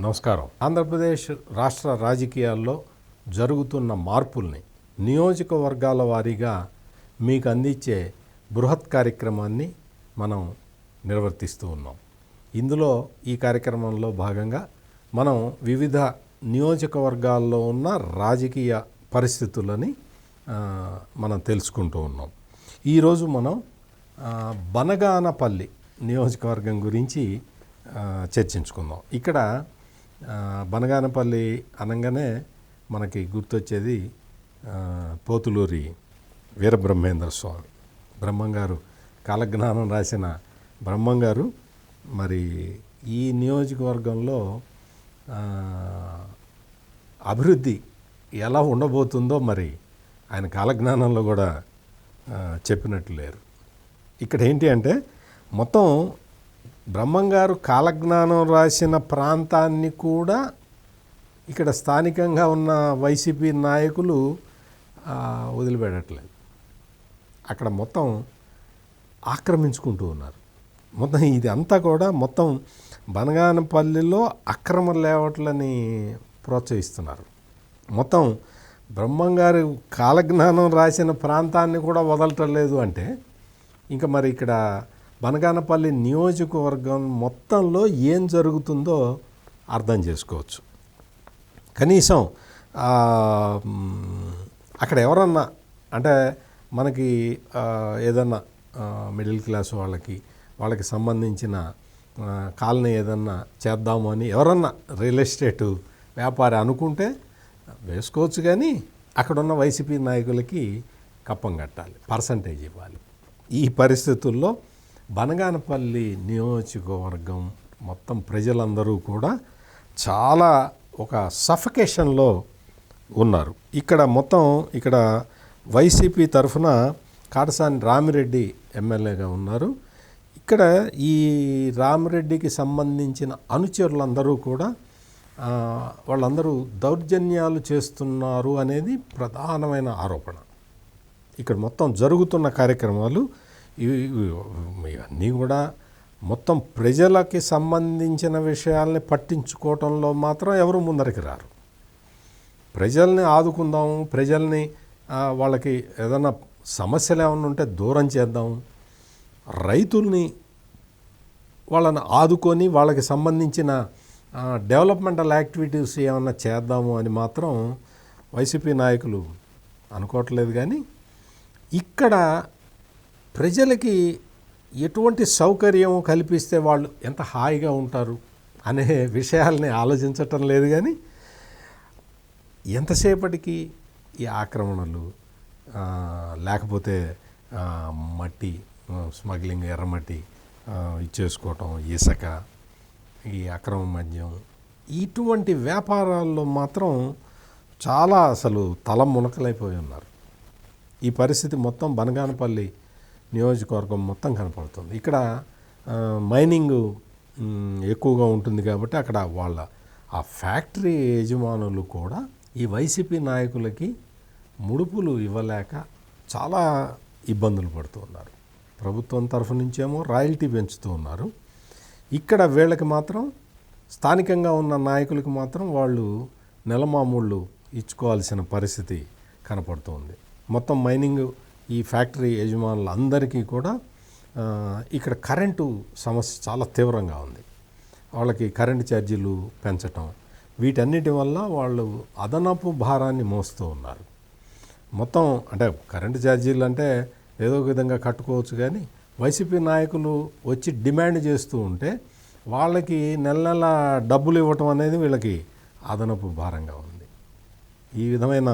నమస్కారం. ఆంధ్రప్రదేశ్ రాష్ట్ర రాజకీయాల్లో జరుగుతున్న మార్పుల్ని నియోజకవర్గాల వారీగా మీకు అందించే బృహత్ కార్యక్రమాన్ని మనం నిర్వర్తిస్తూ ఉన్నాం. ఇందులో ఈ కార్యక్రమంలో భాగంగా మనం వివిధ నియోజకవర్గాల్లో ఉన్న రాజకీయ పరిస్థితులని మనం తెలుసుకుంటూ ఉన్నాం. ఈరోజు మనం బనగానపల్లి నియోజకవర్గం గురించి చర్చించుకుందాం. ఇక్కడ బనగానపల్లి అనగానే మనకి గుర్తొచ్చేది పోతులూరి వీరబ్రహ్మేంద్ర స్వామి బ్రహ్మంగారు, కాలజ్ఞానం రాసిన బ్రహ్మంగారు. మరి ఈ నియోజకవర్గంలో అభివృద్ధి ఎలా ఉండబోతుందో మరి ఆయన కాలజ్ఞానంలో కూడా చెప్పినట్లు లేరు. ఇక్కడ ఏంటి అంటే మొత్తం బ్రహ్మంగారు కాలజ్ఞానం రాసిన ప్రాంతాన్ని కూడా ఇక్కడ స్థానికంగా ఉన్న వైసీపీ నాయకులు వదిలిపెట్టట్లేదు. అక్కడ మొత్తం ఆక్రమించుకుంటూ ఉన్నారు. మొత్తం ఇది అంతా కూడా మొత్తం బనగానపల్లిలో అక్రమ లేఅవుట్లని ప్రోత్సహిస్తున్నారు. మొత్తం బ్రహ్మంగారు కాలజ్ఞానం రాసిన ప్రాంతాన్ని కూడా వదలటం లేదు అంటే ఇంకా మరి ఇక్కడ బనగానపల్లి నియోజకవర్గం మొత్తంలో ఏం జరుగుతుందో అర్థం చేసుకోవచ్చు. కనీసం అక్కడ ఎవరన్నా అంటే మనకి ఏదన్నా మిడిల్ క్లాస్ వాళ్ళకి సంబంధించిన కాలనీ ఏదన్నా చేద్దాము అని ఎవరన్నా రియల్ ఎస్టేటు వ్యాపారి అనుకుంటే వేసుకోవచ్చు, కానీ అక్కడున్న వైసీపీ నాయకులకి కప్పం కట్టాలి, పర్సంటేజ్ ఇవ్వాలి. ఈ పరిస్థితుల్లో బనగానపల్లి నియోజకవర్గం మొత్తం ప్రజలందరూ కూడా చాలా ఒక సఫకేషన్లో ఉన్నారు. ఇక్కడ వైసీపీ తరఫున కాటసాని రామిరెడ్డి ఎమ్మెల్యేగా ఉన్నారు. ఇక్కడ ఈ రామిరెడ్డికి సంబంధించిన అనుచరులందరూ కూడా వాళ్ళందరూ దౌర్జన్యాలు చేస్తున్నారు అనేది ప్రధానమైన ఆరోపణ. ఇక్కడ మొత్తం జరుగుతున్న కార్యక్రమాలు ఇవన్నీ కూడా మొత్తం ప్రజలకి సంబంధించిన విషయాల్ని పట్టించుకోవటంలో మాత్రం ఎవరు ముందరికి రారు. ప్రజల్ని ఆదుకుందాం, ప్రజల్ని వాళ్ళకి ఏదైనా సమస్యలు ఏమైనా ఉంటే దూరం చేద్దాం, రైతుల్ని వాళ్ళని ఆదుకొని వాళ్ళకి సంబంధించిన డెవలప్మెంటల్ యాక్టివిటీస్ ఏమన్నా చేద్దాము అని మాత్రం వైసీపీ నాయకులు అనుకోవట్లేదు. కానీ ఇక్కడ ప్రజలకి ఎటువంటి సౌకర్యం కల్పిస్తే వాళ్ళు ఎంత హాయిగా ఉంటారు అనే విషయాల్ని ఆలోచించటం లేదు. కానీ ఎంతసేపటికి ఈ ఆక్రమణలు, లేకపోతే మట్టి స్మగ్లింగ్, ఎర్రమట్టి ఇచ్చేసుకోవటం, ఇసుక, ఈ అక్రమ మద్యం, ఇటువంటి వ్యాపారాల్లో మాత్రం చాలా అసలు తల మునకలైపోయి ఉన్నారు. ఈ పరిస్థితి మొత్తం బనగానపల్లి నియోజకవర్గం మొత్తం కనపడుతుంది. ఇక్కడ మైనింగ్ ఎక్కువగా ఉంటుంది కాబట్టి అక్కడ వాళ్ళ ఆ ఫ్యాక్టరీ యజమానులు కూడా ఈ వైసీపీ నాయకులకి ముడుపులు ఇవ్వలేక చాలా ఇబ్బందులు పడుతూ ఉన్నారు. ప్రభుత్వం తరఫు నుంచేమో రాయల్టీ పెంచుతూ ఉన్నారు. ఇక్కడ వీళ్ళకి మాత్రం స్థానికంగా ఉన్న నాయకులకి మాత్రం వాళ్ళు నెలమామూళ్ళు ఇచ్చుకోవాల్సిన పరిస్థితి కనపడుతుంది. మొత్తం మైనింగ్ ఈ ఫ్యాక్టరీ యజమానులందరికీ కూడా ఇక్కడ కరెంటు సమస్య చాలా తీవ్రంగా ఉంది. వాళ్ళకి కరెంటు ఛార్జీలు పెంచటం, వీటన్నిటి వల్ల వాళ్ళు అదనపు భారాన్ని మోస్తూ ఉన్నారు. మొత్తం అంటే కరెంటు ఛార్జీలు అంటే ఏదో ఒక విధంగా కట్టుకోవచ్చు, కానీ వైసీపీ నాయకులు వచ్చి డిమాండ్ చేస్తూ ఉంటే వాళ్ళకి నెల నెల డబ్బులు ఇవ్వటం అనేది వీళ్ళకి అదనపు భారంగా ఉంది. ఈ విధమైన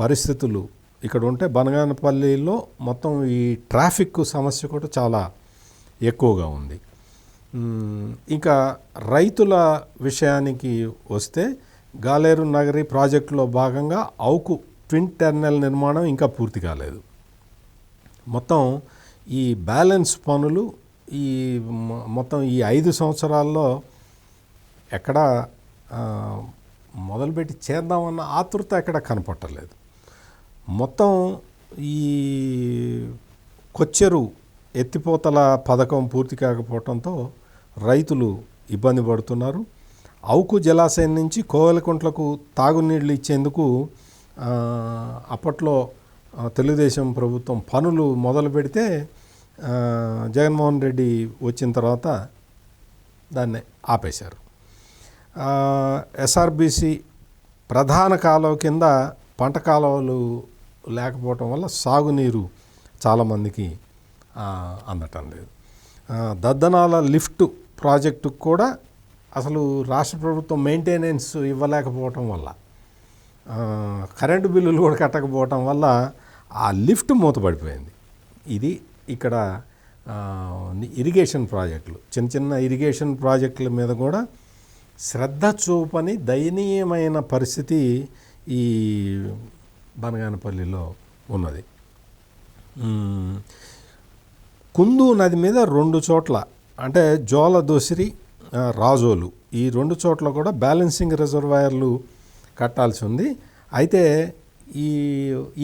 పరిస్థితులు ఇక్కడ ఉంటే బనగానపల్లిలో మొత్తం ఈ ట్రాఫిక్ సమస్య కూడా చాలా ఎక్కువగా ఉంది. ఇంకా రైతుల విషయానికి వస్తే గాలేరు నగరి ప్రాజెక్టులో భాగంగా అవుకు ట్విన్ టెర్మినల్ నిర్మాణం ఇంకా పూర్తి కాలేదు. మొత్తం ఈ బ్యాలెన్స్ పనులు మొత్తం ఈ 5 సంవత్సరాల్లో ఎక్కడ మొదలుపెట్టి చేద్దామన్న ఆతృత ఎక్కడ కనపట్టలేదు. మొత్తం ఈ కొచ్చెరు ఎత్తిపోతల పథకం పూర్తి కాకపోవడంతో రైతులు ఇబ్బంది పడుతున్నారు. అవుకు జలాశయం నుంచి కోవెలకుంట్లకు తాగునీళ్ళు ఇచ్చేందుకు అప్పట్లో తెలుగుదేశం ప్రభుత్వం పనులు మొదలు పెడితే జగన్మోహన్ రెడ్డి వచ్చిన తర్వాత దాన్ని ఆపేశారు. ఎస్ఆర్బిసి ప్రధాన కాలువ కింద పంట కాలువలు లేకపోవటం వల్ల సాగునీరు చాలామందికి అందటం లేదు. దద్దనాల లిఫ్ట్ ప్రాజెక్టుకు కూడా అసలు రాష్ట్ర ప్రభుత్వం మెయింటెనెన్స్ ఇవ్వలేకపోవటం వల్ల, కరెంటు బిల్లులు కూడా కట్టకపోవటం వల్ల ఆ లిఫ్ట్ మూతపడిపోయింది. ఇది ఇక్కడ ఇరిగేషన్ ప్రాజెక్టులు, చిన్న చిన్న ఇరిగేషన్ ప్రాజెక్టుల మీద కూడా శ్రద్ధ చూపని దయనీయమైన పరిస్థితి ఈ బనగానపల్లిలో ఉన్నది. కుందు నది మీద 2 చోట్ల అంటే జోల దొసిరి, రాజోలు ఈ 2 చోట్ల కూడా బ్యాలెన్సింగ్ రిజర్వాయర్లు కట్టాల్సి ఉంది. అయితే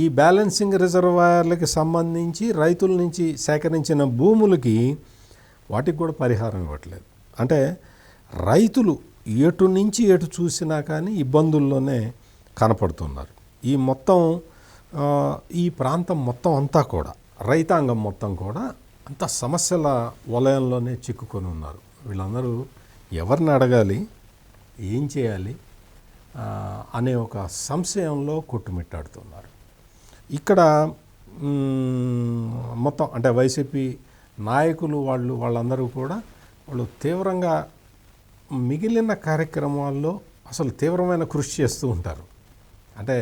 ఈ బ్యాలెన్సింగ్ రిజర్వాయర్లకి సంబంధించి రైతుల నుంచి సేకరించిన భూములకి వాటికి కూడా పరిహారం ఇవ్వట్లేదు. అంటే రైతులు ఎటు నుంచి ఎటు చూసినా కానీ ఇబ్బందుల్లోనే కనపడుతున్నారు. ఈ ప్రాంతం మొత్తం అంతా కూడా, రైతాంగం మొత్తం కూడా అంత సమస్యల వలయంలోనే చిక్కుకొని ఉన్నారు. వీళ్ళందరూ ఎవరిని అడగాలి, ఏం చేయాలి అనే ఒక సంశయంలో కొట్టుమిట్టాడుతున్నారు. ఇక్కడ మొత్తం అంటే వైసీపీ నాయకులు వాళ్ళందరూ కూడా వాళ్ళు తీవ్రంగా మిగిలిన కార్యక్రమాల్లో అసలు తీవ్రమైన కృషి చేస్తూ ఉంటారు. అంటే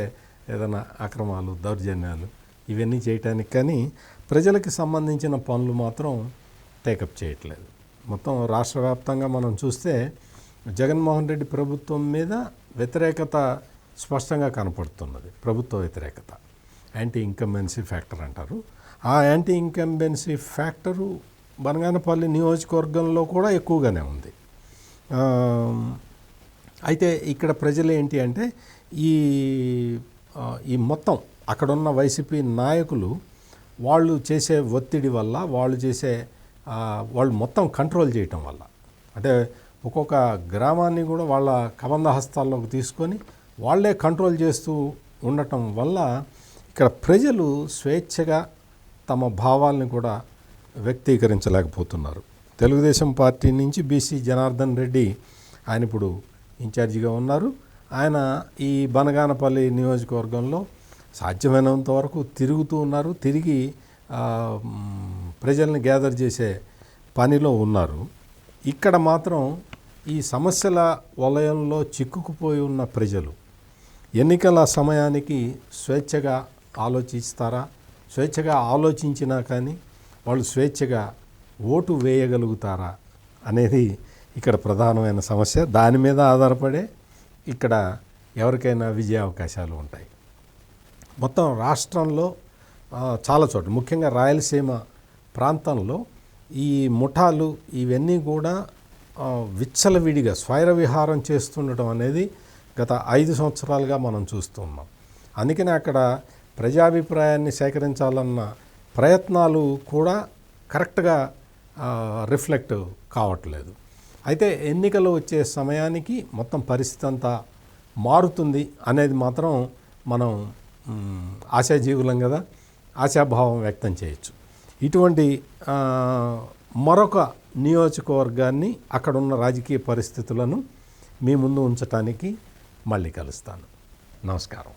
ఏదైనా అక్రమాలు, దౌర్జన్యాలు ఇవన్నీ చేయటానికి, కానీ ప్రజలకి సంబంధించిన పనులు మాత్రం టేకప్ చేయట్లేదు. మొత్తం రాష్ట్ర వ్యాప్తంగా మనం చూస్తే జగన్మోహన్ రెడ్డి ప్రభుత్వం మీద వ్యతిరేకత స్పష్టంగా కనపడుతున్నది. ప్రభుత్వ వ్యతిరేకత, యాంటీ ఇన్కంబెన్సీ ఫ్యాక్టర్ అంటారు. ఆ యాంటీ ఇన్కంబెన్సీ ఫ్యాక్టరు బనగానపల్లి నియోజకవర్గంలో కూడా ఎక్కువగానే ఉంది. అయితే ఇక్కడ ప్రజలు ఏంటి అంటే ఈ మొత్తం అక్కడున్న వైసీపీ నాయకులు వాళ్ళు చేసే ఒత్తిడి వల్ల, వాళ్ళు మొత్తం కంట్రోల్ చేయటం వల్ల, అంటే ఒక్కొక్క గ్రామాన్ని కూడా వాళ్ళ కబంధ హస్తాల్లోకి తీసుకొని వాళ్ళే కంట్రోల్ చేస్తూ ఉండటం వల్ల ఇక్కడ ప్రజలు స్వేచ్ఛగా తమ భావాల్ని కూడా వ్యక్తీకరించలేకపోతున్నారు. తెలుగుదేశం పార్టీ నుంచి బీసీ జనార్దన్ రెడ్డి ఆయన ఇప్పుడు ఇన్ఛార్జిగా ఉన్నారు. ఆయన ఈ బనగానపల్లి నియోజకవర్గంలో సాధ్యమైనంత వరకు తిరుగుతూ ఉన్నారు. తిరిగి ప్రజల్ని గ్యాదర్ చేసే పనిలో ఉన్నారు. ఇక్కడ మాత్రం ఈ సమస్యల వలయంలో చిక్కుకుపోయి ఉన్న ప్రజలు ఎన్నికల సమయానికి స్వేచ్ఛగా ఆలోచిస్తారా, స్వేచ్ఛగా ఆలోచించినా కానీ వాళ్ళు స్వేచ్ఛగా ఓటు వేయగలుగుతారా అనేది ఇక్కడ ప్రధానమైన సమస్య. దాని మీద ఆధారపడే ఇక్కడ ఎవరికైనా విజయ అవకాశాలు ఉంటాయి. మొత్తం రాష్ట్రంలో చాలా చోట్ల, ముఖ్యంగా రాయలసీమ ప్రాంతంలో ఈ ముఠాలు ఇవన్నీ కూడా విచ్చలవిడిగా స్వైర విహారం చేస్తుండటం అనేది గత 5 సంవత్సరాలుగా మనం చూస్తున్నాం. అందుకనే అక్కడ ప్రజాభిప్రాయాన్ని సేకరించాలన్న ప్రయత్నాలు కూడా కరెక్ట్గా రిఫ్లెక్ట్ కావట్లేదు. అయితే ఎన్నికలు వచ్చే సమయానికి మొత్తం పరిస్థితి అంతా మారుతుంది అనేది మాత్రం మనం ఆశాజీవులం కదా, ఆశాభావం వ్యక్తం చేయొచ్చు. ఇటువంటి మరొక నియోజకవర్గాన్ని, అక్కడున్న రాజకీయ పరిస్థితులను మీ ముందు ఉంచటానికి మళ్ళీ కలుస్తాను. నమస్కారం.